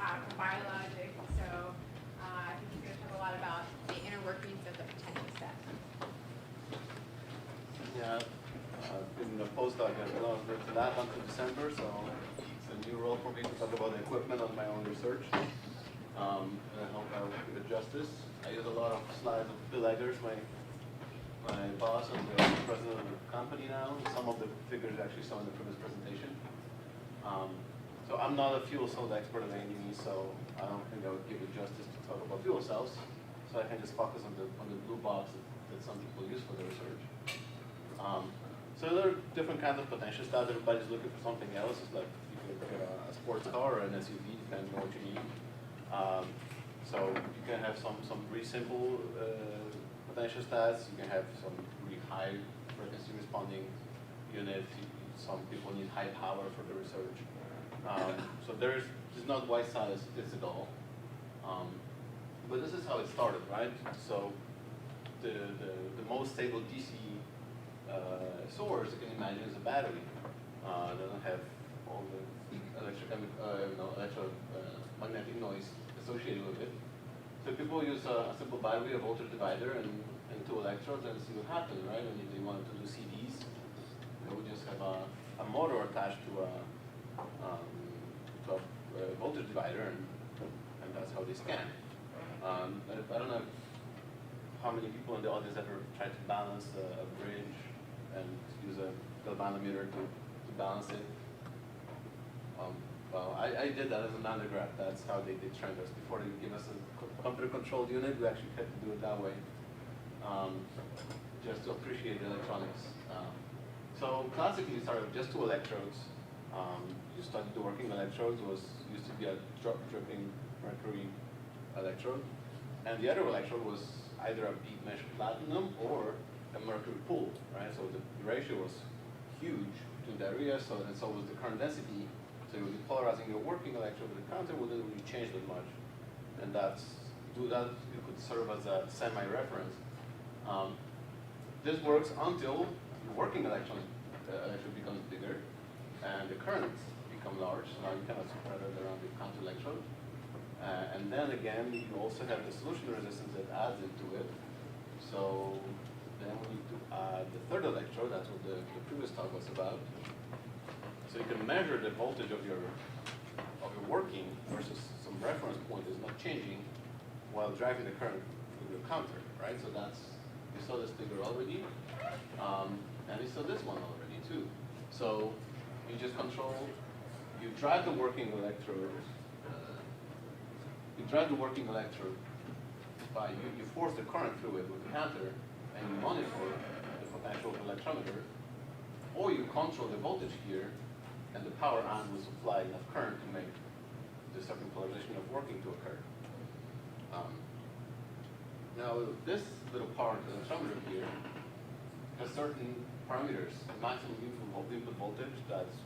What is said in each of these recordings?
from biologics. So I think he's going to talk a lot about the inner workings of the potential step. Yeah, I've been a postdoc at the lab until December, so it's a new role for me to talk about the equipment on my own research. And I hope I will give it justice. I use a lot of slides of Bill Eggers, my boss and the president of the company now. Some of the figures actually saw in the previous presentation. So I'm not a fuel cell expert of any means, so I don't think I would give it justice to talk about fuel cells. So I can just focus on the blue box that some people use for their research. So there are different kinds of potential stats. Everybody's looking for something else. It's like you can get a sports car or an SUV, depending on what you need. So you can have some really simple potential stats. You can have some really high frequency responding units. Some people need high power for the research. So there's not one size fits it all. But this is how it started, right? So the most stable DC source you can imagine is a battery. It doesn't have all the electromagnetic noise associated with it. So people use a simple battery, a voltage divider, and two electrodes, and see what happens, right? And if they wanted to do CDs, they would just have a motor attached to a voltage divider, and that's how they scan. I don't know how many people in the audience ever tried to balance a bridge and use a galvanometer to balance it. Well, I did that as an undergrad. That's how they trained us. Before they give us a computer-controlled unit, we actually had to do it that way, just to appreciate the electronics. So classically, it started with just two electrodes. You studied the working electrodes. Used to be a dripping mercury electrode, and the other electrode was either a bead mesh platinum or a mercury pool, right? So the ratio was huge between the areas, so was the current density. So you would be polarizing your working electrode, but the counter wouldn't really change that much. And it could serve as a semi-reference. This works until the working electron becomes bigger and the currents become large, so now you cannot spread it around the counter electrode. And then again, you also have the solution resistance that adds into it. So then we need to add the third electrode. That's what the previous talk was about. So you can measure the voltage of your working versus some reference point is not changing while driving the current with your counter, right? So you saw this figure already, and you saw this one already too. So you just you drive the working electrode. You drive the working electrode by you force the current through it with the counter, and you monitor the potential of the electrometer, or you control the voltage here, and the power amp will supply enough current to make the certain polarization of working to occur. Now this little part of the electrometer here has certain parameters: maximum input voltage, that's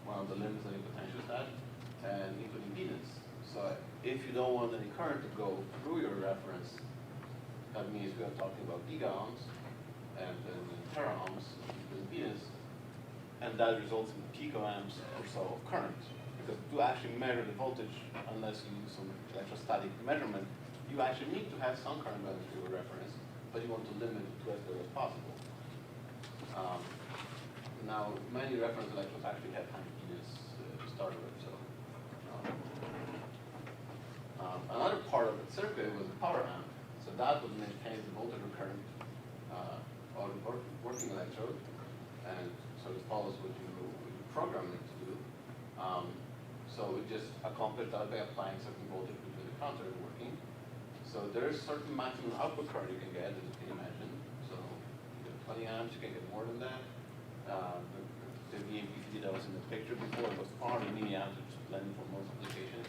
one of the limits of the potential stat, and input impedance. So if you don't want any current to go through your reference, that means we are talking about gigaohms and teraohms of impedance, and that results in picoamps or so of current. Because to actually measure the voltage, unless you use some electrostatic measurement, you actually need to have some current going through your reference, but you want to limit it to as little as possible. Now, many reference electrodes actually have high impedance to start with, so. Another part of the circuit was the power amp. So that would maintain the voltage or current of the working electrode, and so it follows what you program it to do. So we just accomplish that by applying certain voltage between the counter and working. So there's certain maximum output current you can get, as you can imagine. So you get 20 amps, you can get more than that. The VAPT that was in the picture before was 400 milliamps, which is plenty for most applications.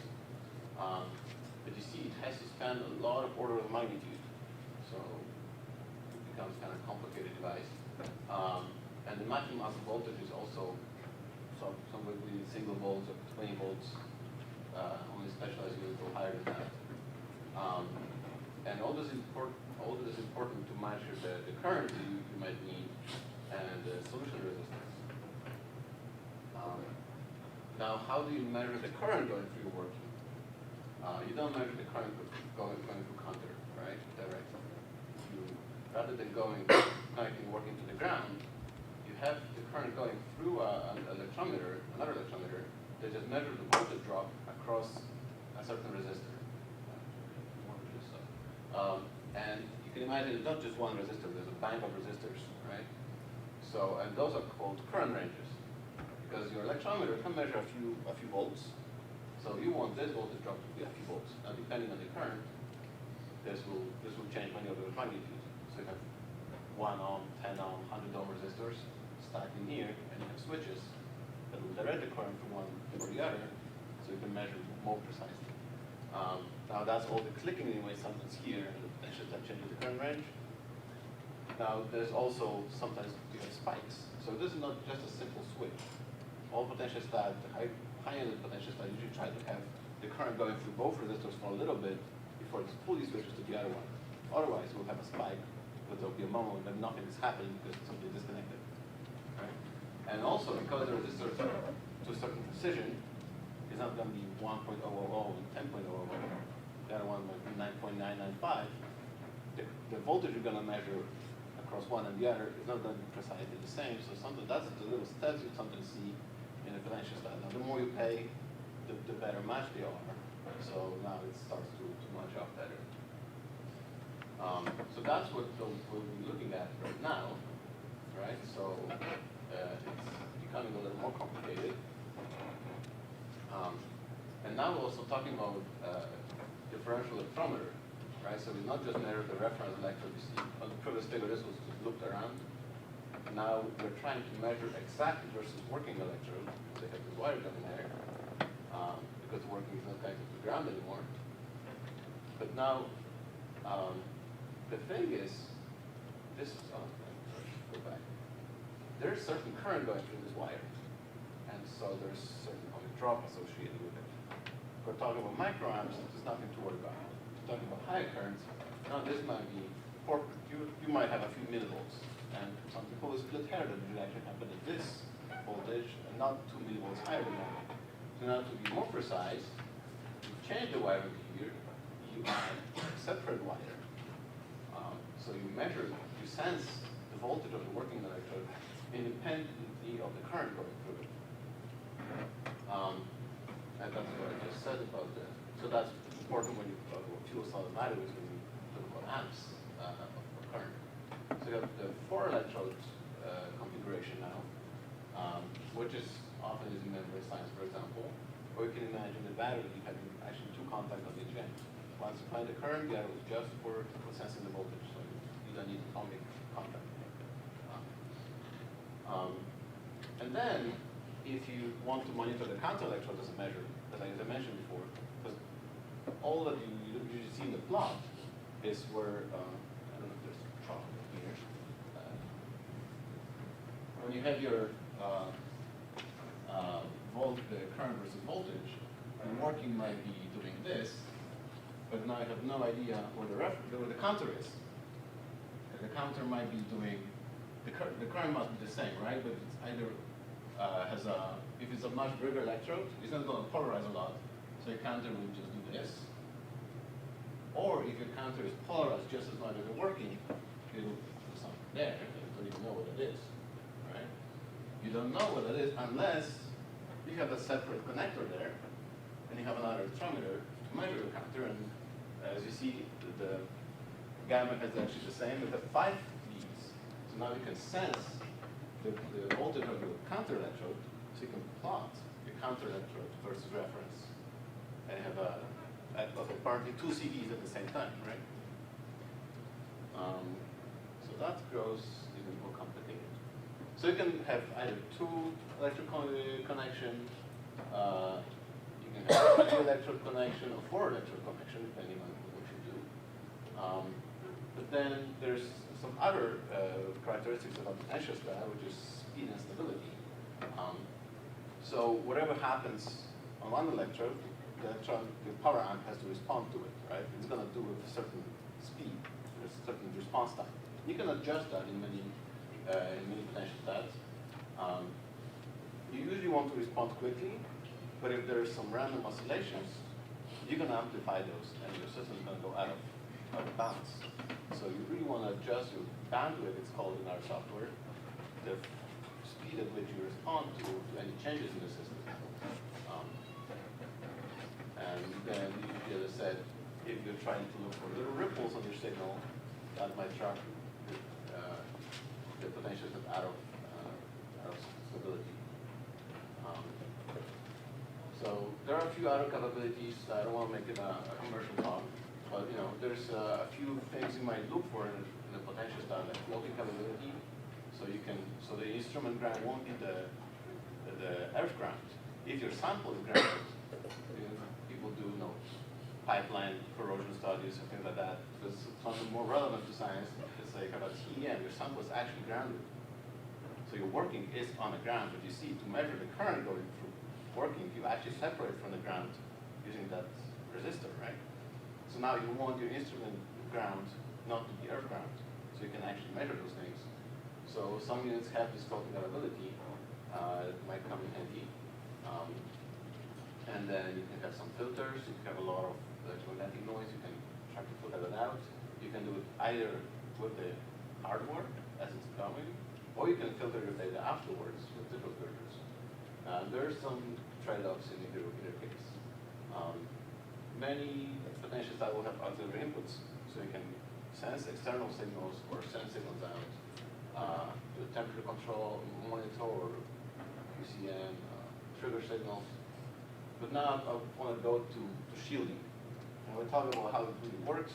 But you see, it has to span a lot of order of magnitude. So it becomes kind of a complicated device. And the maximum output voltage is also somewhere between single volts or 20 volts. Only specialized units go higher than that. And all this is important to measure the current you might need and the solution resistance. Now, how do you measure the current going through your working? You don't measure the current going through counter, right, directly. Rather than connecting working to the ground, you have the current going through another electrometer that just measures the voltage drop across a certain resistor. And you can imagine it's not just one resistor, there's a bank of resistors, right? So, and those are called current ranges, because your electrometer can measure a few volts. So you want this voltage drop to be a few volts. Now, depending on the current, this will change many of those magnitudes. So you have 1 ohm, 10 ohm, 100 ohm resistors stacked in here, and you have switches that will direct the current from one or the other, so you can measure more precisely. Now that's all the clicking anyway, something's here, and the potential that changes the current range. Now there's also sometimes you have spikes. So this is not just a simple switch. All potentiostat, high-end potentiostat usually try to have the current going through both resistors for a little bit before it fully switches to the other one. Otherwise, we'll have a spike, but there'll be a moment when nothing is happening because it's simply disconnected. Right? And also, because the resistors are to a certain precision, it's not going to be 1.000 and 10.000. The other one might be 9.995. The voltage you're going to measure across one and the other is not going to be precisely the same. So something that's the little steps you sometimes see in a potentiostat. Now, the more you pay, the better match they are. So now it starts to match up better. So that's what we'll be looking at right now, right? So it's becoming a little more complicated. And now we're also talking about differential electrometer, right? So we not just measure the reference electrode you see. On the previous figure, this was just looped around. Now we're trying to measure exactly versus working electrode. So you have this wire coming there, because working is not connected to the ground anymore. But now, the thing is, this is, go back. There's certain current going through this wire. And so there's certain only drop associated with it. If we're talking about microamps, there's nothing to worry about. If we're talking about higher currents, now this might be, you might have a few millivolts. And some people will split hair that would actually happen at this voltage and not 2 millivolts higher than that. So now to be more precise, you change the wire over here, you add a separate wire. So you measure, you sense the voltage of the working electrode independently of the current going through it. And that's what I just said about that. So that's important when you talk about fuel solid batteries, when you talk about amps of current. So you have the 4 electrodes configuration now, which is often used in memory science, for example. Or you can imagine the battery having actually 2 contacts on each end. One supplying the current, the other was just for sensing the voltage. So you don't need atomic contact. And then, if you want to monitor the counter electrode as a measure, as I mentioned before, because all that you usually see in the plot is where, I don't know if there's a trough here. When you have your the current versus voltage, the working might be doing this, but now I have no idea where the counter is. The counter might be doing, the current must be the same, right? But it's either if it's a much bigger electrode, it's not going to polarize a lot, so your counter will just do this. Or if your counter is polarized just as much as the working, it'll do something there, and you don't even know what it is, right? You don't know what it is unless you have a separate connector there, and you have another electrometer to measure your counter, and as you see, the gamma is actually the same with the 5 V's. So now you can sense the voltage of your counter electrode, so you can plot your counter electrode versus reference, and have apparently 2 CVs at the same time, right? So that grows even more complicated. So you can have either 2 electrical connection, you can have 3 electrode connection or 4 electrode connection, depending on what you do. But then there's some other characteristics about potentiostat, which is speed and stability. So whatever happens on one electrode, the power amp has to respond to it, right? It's going to do with a certain speed, a certain response time. You can adjust that in many potentiostats. You usually want to respond quickly, but if there's some random oscillations, you're going to amplify those, and your system is going to go out of bounds. So you really want to adjust your bandwidth, it's called in our software, the speed at which you respond to any changes in the system. And then, as I said, if you're trying to look for little ripples on your signal, that might track the potentials out of stability. So there are a few other capabilities. I don't want to make it a commercial talk, but there's a few things you might look for in the potential style, like floating capability. So the instrument ground won't be the earth ground. If your sample is grounded, people do pipeline corrosion studies and things like that. Because something more relevant to science is like about TEM, your sample is actually grounded. So your working is on the ground, but you see, to measure the current going through working, you actually separate from the ground using that resistor, right? So now you want your instrument ground not to be earth ground, so you can actually measure those things. So some units have this floating availability, it might come in handy. And then you can have some filters, you can have a lot of electromagnetic noise, you can try to filter that out. You can do it either with the hardware as it's coming, or you can filter your data afterwards with digital filters. There's some trade-offs in either case. Many potentials that will have auxiliary inputs, so you can sense external signals or send signals out to temperature control, monitor, QCM, trigger signals. But now I want to go to shielding. And we're talking about how it really works.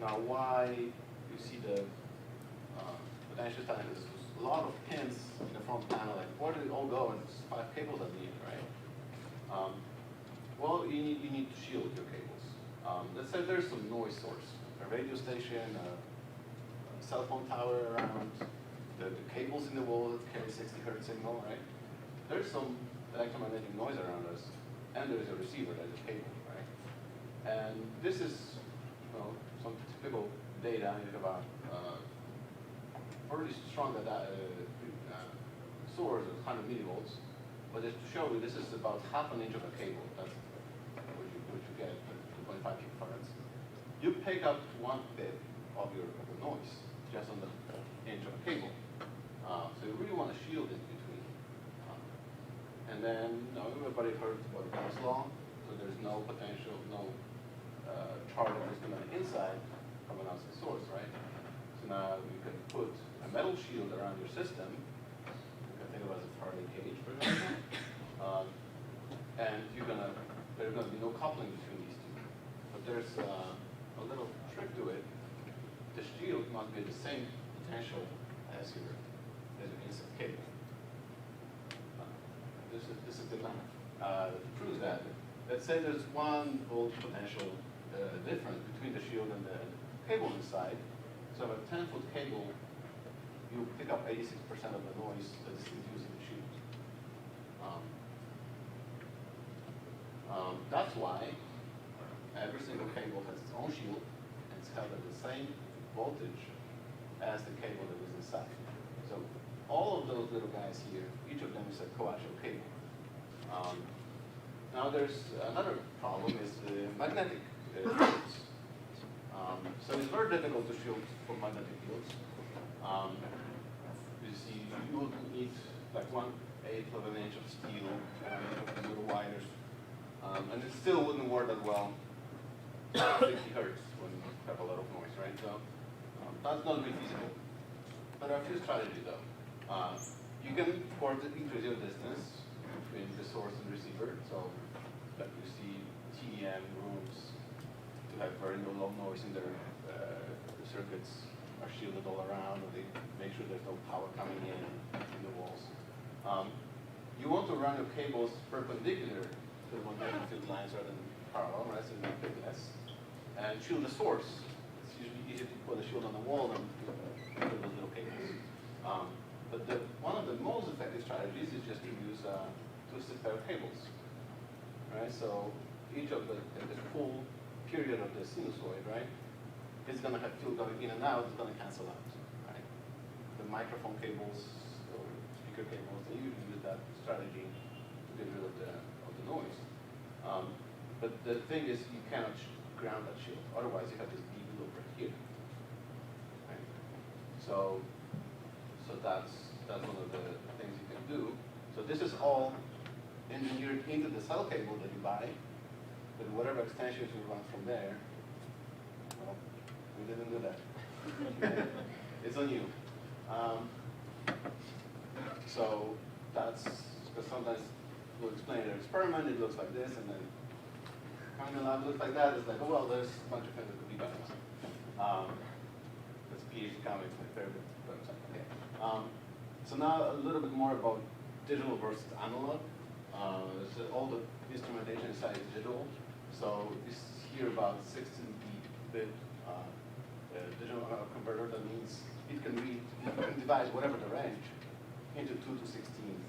Now why you see the potential styling is a lot of pins in the front panel, like where do they all go? And it's 5 cables at the end, right? Well, you need to shield your cables. Let's say there's some noise source, a radio station, a cell phone tower around, the cables in the wall that carry 60 hertz signal, right? There's some electromagnetic noise around us, and there's a receiver, there's a cable, right? And this is some typical data. You have a fairly strong source of 100 millivolts, but just to show you, this is about ½ an inch of a cable. That's what you get at 2.5 picofarads. You pick up 1/5 of the noise just on the inch of a cable. So you really want to shield it between. And then everybody heard about Gauss law, so there's no potential, no charge that is coming inside from an outside source, right? So now you can put a metal shield around your system. You can think of it as a Faraday cage, for example. And there's gonna be no coupling between these two. But there's a little trick to it. The shield must be the same potential as your inside cable. This is the math. Proves that. Let's say there's 1 volt potential difference between the shield and the cable inside. So a 10-foot cable, you pick up 86% of the noise that is induced in the shield. That's why every single cable has its own shield and it's held at the same voltage as the cable that is inside. So all of those little guys here, each of them is a coaxial cable. Now there's another problem, is the magnetic fields. So it's very difficult to shield for magnetic fields. You see, you would need like 1/8 of an inch of steel, little wires, and it still wouldn't work that well. 50 hertz when you have a lot of noise, right? So that's not really feasible. But there are a few strategies though. You can, of course, increase your distance between the source and receiver. So that you see TEM rooms to have very low noise in their the circuits are shielded all around, and they make sure there's no power coming in the walls. You want to run your cables perpendicular to the magnetic field lines rather than parallel, right? So you make less. And shield the source. It's usually easier to put a shield on the wall than to those little cables. But one of the most effective strategies is just to use twisted pair of cables. Right? So each of the full period of the sinusoid, right, is going to have field going in and out, it's going to cancel out. Right? The microphone cables or speaker cables, they usually use that strategy to get rid of the noise. But the thing is, you cannot ground that shield. Otherwise, you have this deep loop right here. Right? So that's one of the things you can do. So this is all engineered into the cell cable that you buy, with whatever extensions you run from there. Well, we didn't do that. It's on you. So that's because sometimes we'll explain an experiment, it looks like this, and then coming in the lab looks like that. It's like, oh well, there's a bunch of things that could be done. That's PhD comics, my favorite website. Okay. So now a little bit more about digital versus analog. So all the instrumentation inside is digital. So this here about 16-bit digital analog converter. That means it can divide whatever the range into 2 to 16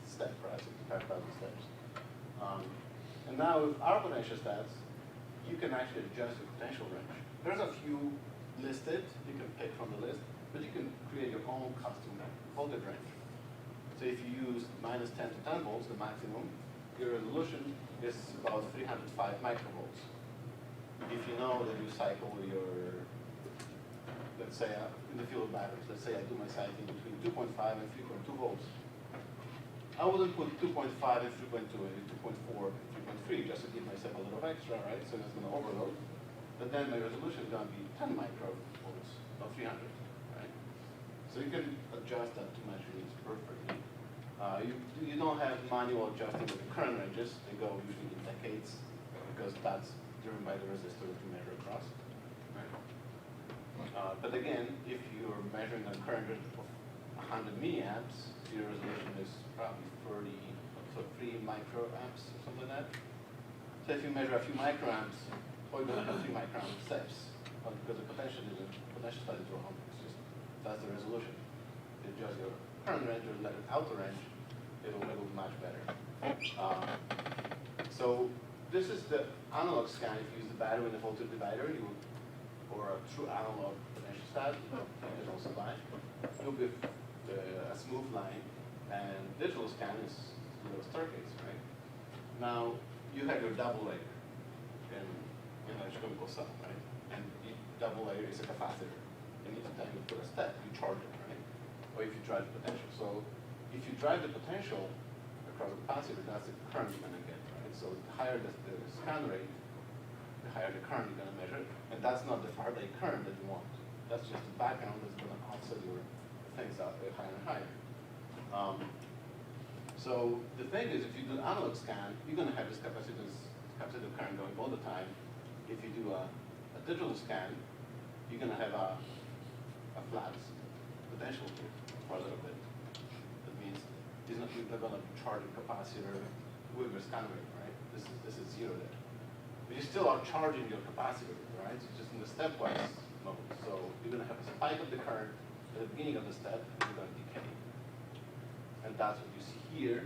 steps, right? 65,000 steps. And now with our potential stats, you can actually adjust the potential range. There's a few listed you can pick from the list, but you can create your own custom voltage range. So if you use -10 to 10 volts, the maximum, your resolution is about 305 microvolts. If you know that you cycle your, let's say in the field of batteries, let's say I do my cycling between 2.5 and 3.2 volts. I wouldn't put 2.5 and 3.2 and 2.4 and 3.3 just to give myself a little extra, right? So it's going to overload. But then my resolution is going to be 10 microvolts, not 300, right? So you can adjust that to match your needs perfectly. You don't have manual adjusting with the current ranges. They go usually in decades because that's driven by the resistor that you measure across. Right? But again, if you're measuring a current of 100 milliamps, your resolution is probably 3 microamps or something like that. So if you measure a few microamps, or you don't have 3 microamp steps, because the potential side is wrong. It's just that's the resolution. You adjust your current range or let it out the range, it'll match better. So this is the analog scan. If you use the battery and the voltage divider, or a true analog potential stat, you can also buy. You'll be a smooth line, and digital scan is a little staircase, right? Now you have your double layer in electrochemical cell, right? And the double layer is a capacitor. And each time you put a step, you charge it, right? Or if you drive the potential. So if you drive the potential across the capacitor, that's the current you're going to get, right? So the higher the scan rate, the higher the current you're going to measure. And that's not the Faraday current that you want. That's just the background that's going to offset your things out there higher and higher. So the thing is, if you do an analog scan, you're going to have this capacitive current going all the time. If you do a digital scan, you're going to have a flat potential here for a little bit. That means you're not going to charge a capacitor with your scan rate, right? This is zero there. But you still are charging your capacitor, right? It's just in the stepwise mode. So you're going to have a spike of the current at the beginning of the step, and you're going to decay. And that's what you see here.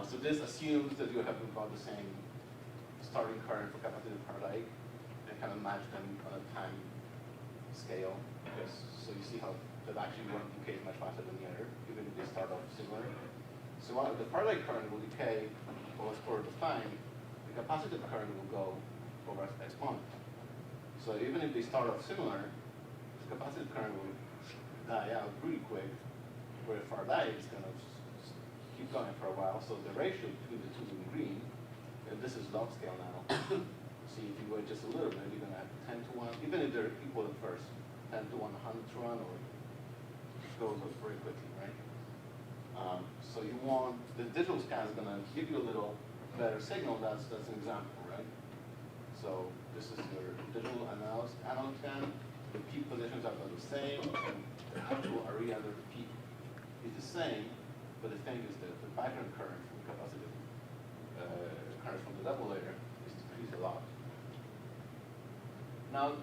So this assumes that you have about the same starting current for capacitive Faraday and kind of match them on a time scale. Yes. So you see how that actually one decays much faster than the other, even if they start off similar. So while the Faraday current will decay over a period of time, the capacitive current will go over an exponent. So even if they start off similar, the capacitive current will die out really quick, where Faraday is going to keep going for a while. So the ratio between the two in green, and this is log scale now. See, if you wait just a little bit, you're going to have 10 to 1, even if they're equal at first, 10 to 1, 100 to 1, or it goes up very quickly, right? So you want, the digital scan is going to give you a little better signal. That's an example, right? So this is your digital analog scan. The peak positions are about the same, and the actual area under the peak is the same, but the thing is that the background current from the capacitive current from the double layer is decreased a lot. Now,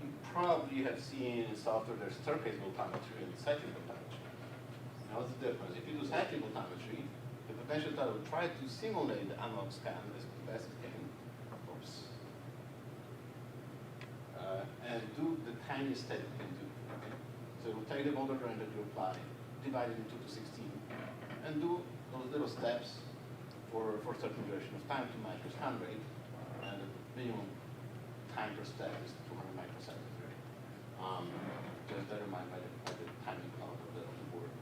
you probably have seen in software there's staircase voltammetry and cyclic voltammetry. Now, what's the difference? If you do cyclic voltammetry, the potential stat will try to simulate the analog scan as best it can. Oops. And do the tiniest step it can do. Okay? So it will take the voltage range that you apply, divide it into 2 to 16, and do those little steps for a certain duration of time to match your scan rate, and the minimum time per step is 200 microseconds, right? Just determined by the timing of the board.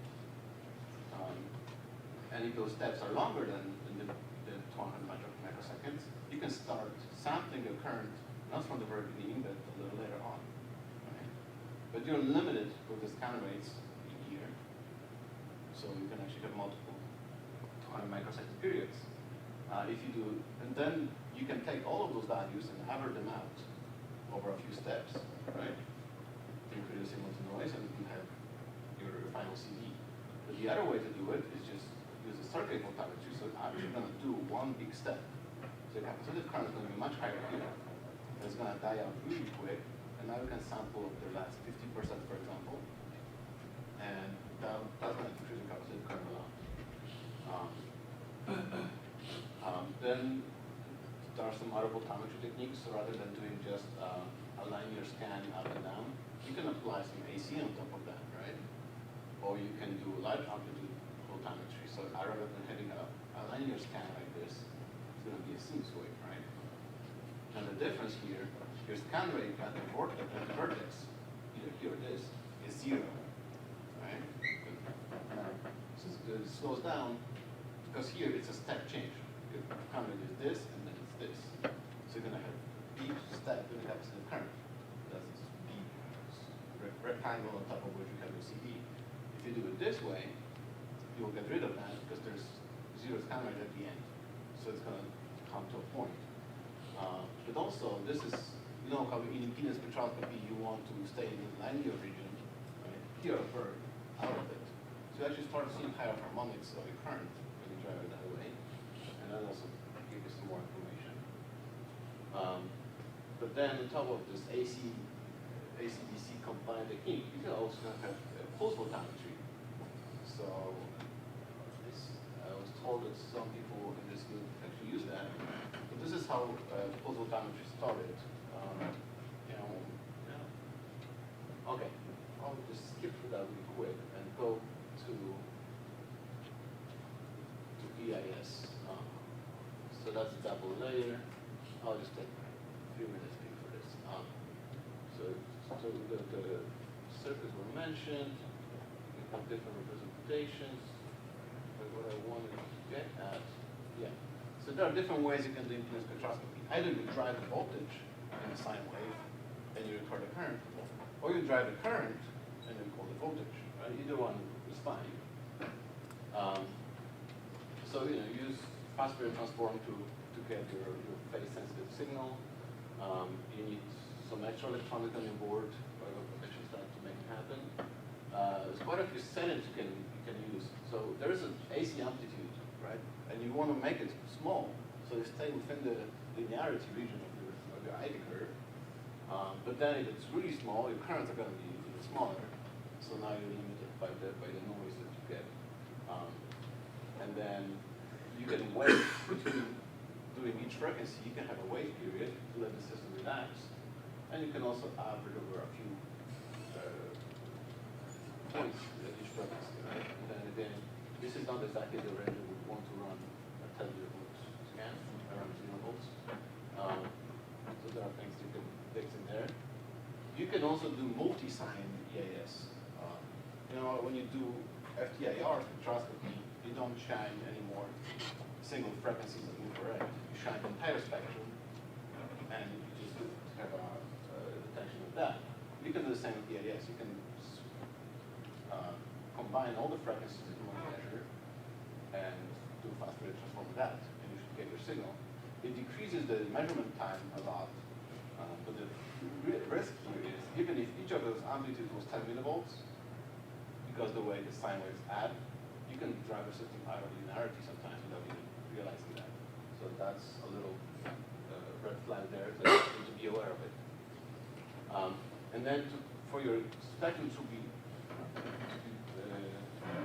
And if those steps are longer than the 200 microseconds, you can start sampling your current, not from the very beginning, but a little later on. Right? But you're limited with the scan rates in here. So you can actually have multiple 200 microsecond periods. If you do, and then you can take all of those values and average them out over a few steps, right? To create a simultaneous noise, and you have your final CD. But the other way to do it is just use a circuit voltammetry. So you're going to do one big step. So your capacitive current is going to be much higher here. It's going to die out really quick, and now you can sample the last 50%, for example, and that's going to increase your capacitive current a lot. Then there are some other voltammetry techniques. So rather than doing just a linear scan up and down, you can apply some AC on top of that, right? Or you can do large amplitude voltammetry. So rather than having a linear scan like this, it's going to be a sinusoid, right? And the difference here, your scan rate at the vertex, either here or this, is 0, right? So it slows down because here it's a step change. Your scan rate is this, and then it's this. So you're going to have deep step in the capacitive current. That's this deep rectangle on top of which you have your CD. If you do it this way, you'll get rid of that because there's 0 scan rate at the end. So it's going to come to a point. But also, this is, you know how in impedance spectroscopy you want to stay in the linear region, right? Here, or out of it. So you actually start seeing higher harmonics of your current when you drive it that way. And that also gives you some more information. But then on top of this AC-DC combined technique, you can also have pulse voltammetry. So I was told that some people in this field actually use that. But this is how pulse voltammetry started. Okay, I'll just skip through that really quick and go to EIS. So that's a double layer. I'll just take a few minutes for this. So the circuits were mentioned. We have different representations. But what I wanted to get at, yeah. So there are different ways you can do impedance spectroscopy. Either you drive the voltage in a sine wave, and you record the current, or you drive the current and you record the voltage. Right? Either one is fine. So use fast Fourier transform to get your phase-sensitive signal. You need some extra electronics on your board or protection stuff to make it happen. There's quite a few settings you can use. So there is an AC amplitude, right? And you want to make it small, so you stay within the linearity region of your ID curve. But then if it's really small, your currents are going to be even smaller. So now you're limited by the noise that you get. And then you can wait between doing each frequency. You can have a wait period to let the system relax. And you can also average over a few points at each frequency, right? And then again, this is not exactly the range we would want to run a 10 volt scan around 0 volts. So there are things you can fix in there. You can also do multi-sign EIS. When you do FTIR spectroscopy, you don't shine anymore single frequencies of infrared. You shine the entire spectrum, and you just have a detection of that. You can do the same with EIS. You can combine all the frequencies that you want to measure and do fast Fourier transform with that, and you should get your signal. It decreases the measurement time a lot, but the risk here is, even if each of those amplitudes was 10 millivolts, because the way the sine waves add, you can drive a system out of linearity sometimes without even realizing that. So that's a little red flag there, so you need to be aware of it. And then for your spectrum to be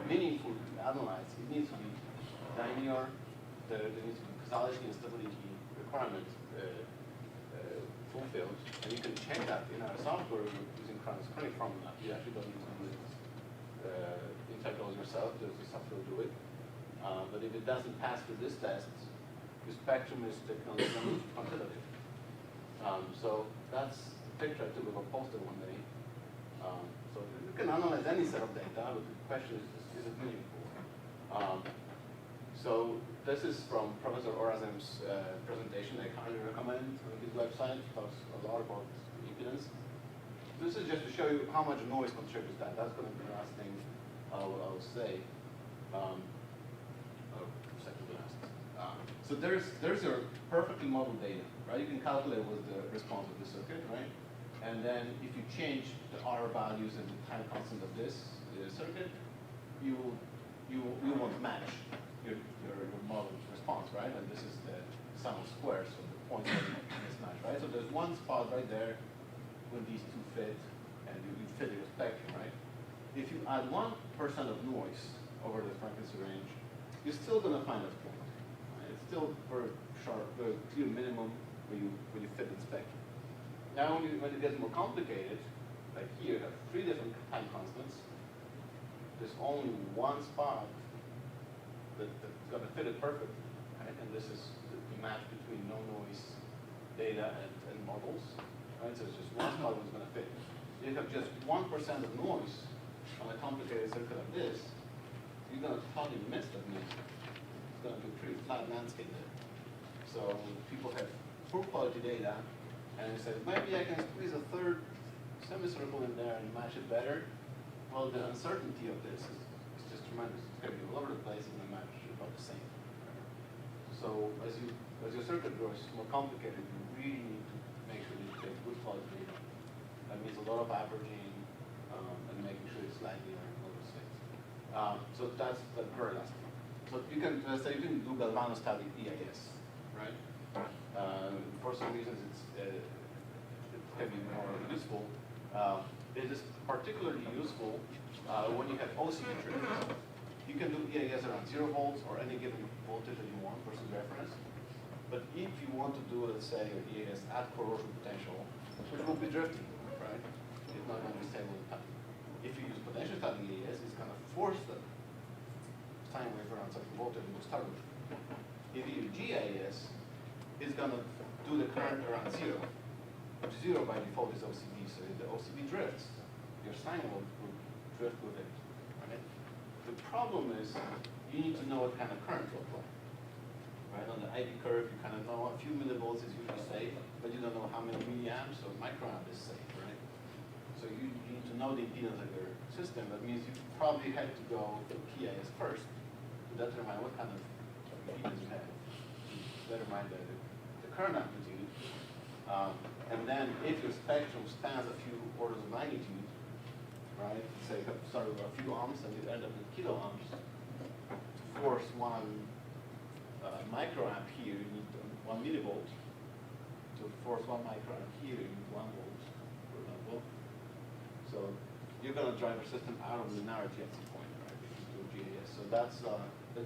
meaningful to analyze, it needs to be linear. There needs to be causality and stability requirements fulfilled, and you can check that in our software using chronos formula. You actually don't need to do it inside those yourself. There's a software to do it. But if it doesn't pass through this test, your spectrum is technically quantitative. So that's the picture I took of a poster one day. So you can analyze any set of data, but the question is it meaningful? So this is from Professor Orazem's presentation. I highly recommend on his website. He talks a lot about impedance. This is just to show you how much noise contributes to that. That's going to be the last thing I'll say. Second to last. So there's your perfectly modeled data, right? You can calculate what's the response of the circuit, right? And then if you change the R values and the time constant of this circuit, you won't match your model response, right? And this is the sum of squares, so the points are mismatched, right? So there's one spot right there when these two fit, and you fit your spectrum, right? If you add 1% of noise over the frequency range, you're still going to find that point. Right? It's still very sharp, very clear minimum when you fit the spectrum. Now, when it gets more complicated, like here, you have 3 different time constants. There's only one spot that's going to fit it perfectly, right? And this is the match between no noise data and models, right? So it's just one spot that's going to fit. If you have just 1% of noise on a complicated circuit like this, you're going to totally miss that noise. It's going to be a pretty flat landscape there. So people have poor quality data, and they say, maybe I can squeeze a third semicircle in there and match it better. Well, the uncertainty of this is just tremendous. It's going to be all over the place and the match about the same. So as your circuit grows more complicated, you really need to make sure that you get good quality data. That means a lot of averaging and making sure it's slightly or all those things. So that's the very last one. So you can say you can do galvanostatic EIS, right? For some reasons it can be more useful. It is particularly useful when you have OCD triggers. You can do EIS around 0 volts or any given voltage that you want versus reference. But if you want to do, let's say, your EIS at corrosion potential, which will be drifting, right? It's not going to be stable in time. If you use potential static EIS, it's going to force the sine wave around certain voltage and will start with. If you use GIS, it's going to do the current around 0, which 0 by default is OCD. So if the OCD drifts, your sine will drift with it. Right? The problem is you need to know what kind of current to apply. Right? On the IV curve, you kind of know a few millivolts is usually safe, but you don't know how many milliamps or microamp is safe. Right? So you need to know the impedance of your system. That means you probably have to go to PIS first to determine what kind of impedance you have. Determine the current amplitude. And then if your spectrum spans a few orders of magnitude, right, say you have started with a few ohms and you end up with kilo ohms, to force 1 microamp here, you need 1 millivolt. To force 1 microamp here, you need 1 volt, for example. So you're going to drive your system out of linearity at some point, right, if you do GAS. So that's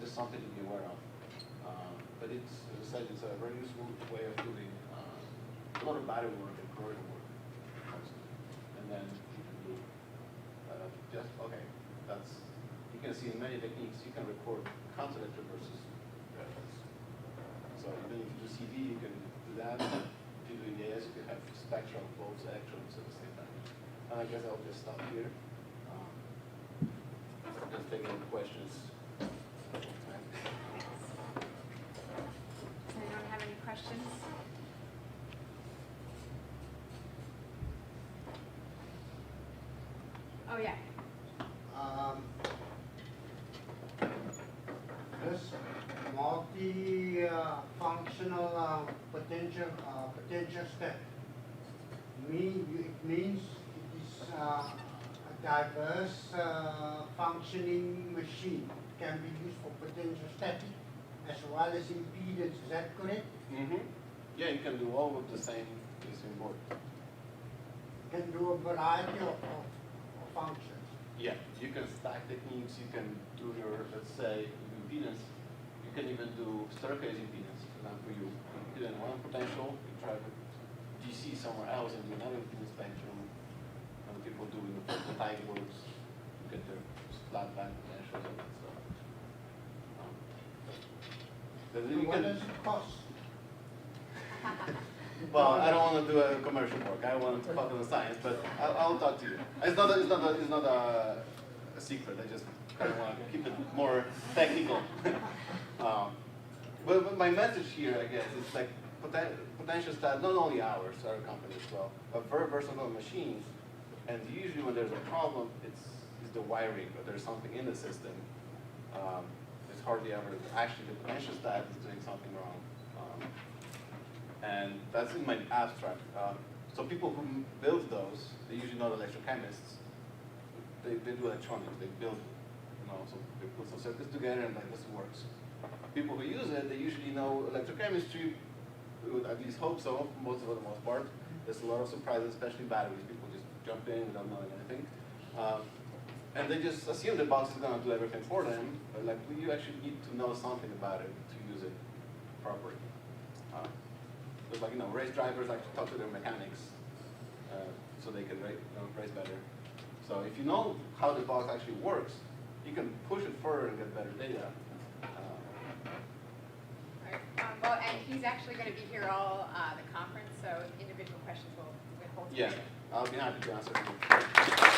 just something to be aware of. But it's, as I said, it's a very useful way of doing a lot of battery work and corrosion work. And then you can do that's, you can see in many techniques, you can record counteractor versus reference. So even if you do CD, you can do that. If you do EAS, you can have spectra of both electrodes at the same time. And I guess I'll just stop here. Just take any questions. Does anyone have any questions? Oh, yeah. This multi-functional potential step it means it is a diverse functioning machine. It can be used for potential static as well as impedance. Is that correct? Mm-hmm. Yeah, you can do all with the same board. You can do a variety of functions. Yeah, you can stack techniques, you can do your, let's say, impedance, you can even do staircase impedance. For example, you put in one potential, you try to DC somewhere else and do another impedance spectrum. And people do in the type works, you get their flat band potentials and that stuff. So what does it cost? Well, I don't want to do a commercial work. I want to focus on science, but I'll talk to you. It's not a secret. I just kind of want to keep it more technical. But my message here, I guess, is like potential stat, not only ours, our company as well, but very versatile machines. And usually when there's a problem, it's the wiring, or there's something in the system. It's hardly ever actually the potential stat is doing something wrong. And that's in my abstract. So people who build those, they usually not electrochemists. They do electronics. They build, so they put some circuits together and like this works. People who use it, they usually know electrochemistry. We would at least hope so. For the most part, there's a lot of surprises, especially batteries. People just jump in without knowing anything. And they just assume the box is going to do everything for them, but like you actually need to know something about it to use it properly. But like race drivers like to talk to their mechanics so they can race better. So if you know how the box actually works, you can push it further and get better data. Right. Well, and he's actually going to be here all the conference, so individual questions will hold. Yeah, I'll be happy to answer them.